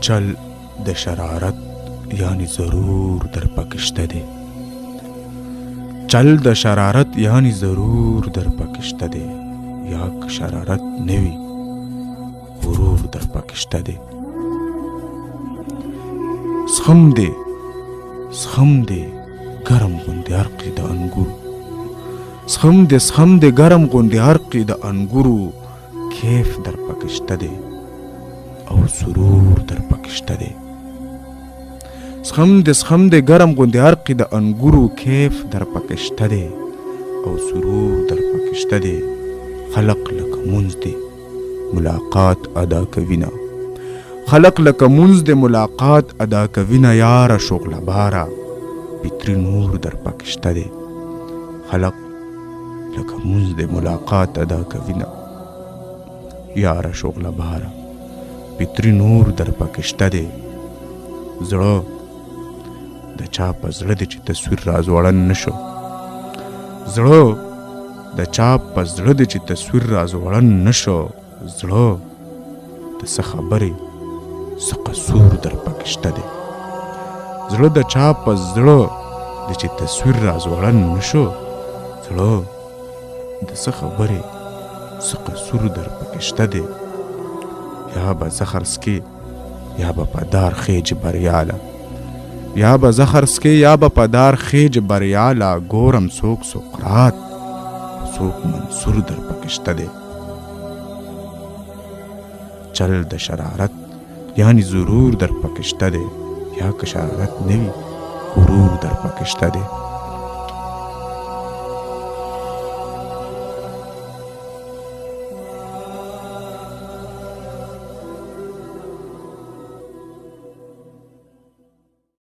چل د شرارت یعنی ضرور در پکشته دی. چل د شرارت یعنی ضرور در پکشته دی. یا که شرارت نوی غرور در پکشته دی. سخم دی گرم غوندې عرقې د انګورو. سخم دی گرم غوندې عرقې د انګورو. کیف در پکشته دی او سرور در پکشته دی. سخم دی گرم غوندې عرقې د انګورو. کیف در پکشته دی او سرور در پکشته دی. خلق لکه مونځ دی ملاقات ادا کوینه. خلق لکه مونځ دی ملاقات ادا کوینه. یاره شغله باره پیتری نور در پکشته دی. خلق لکه مونځ دی ملاقات ادا کوینه. یاره شغله باره پیتری نور در پکشته دی. زړه د چا په زړه دی چې تصویر رازوړن نشو. زړه د چا په زړه دی چې تصویر رازوړن نشو. زړه د څه خبرې څه قصور در پکشته دی. زړه د چا په زړه دی چې تصویر رازوړن نشو. زړه د څه خبرې څه قصور در پکشته دی. یا به زخر سکې یا به په دار خیج بریاله. یا به زخر سکې یا به په دار خیج بریاله. ګورم څوک سقراط څوک منصور در پکشته دی. چل د شرارت یعنی ضرور در پکشته دی. یا که شرارت نوی غرور در پکشته دی.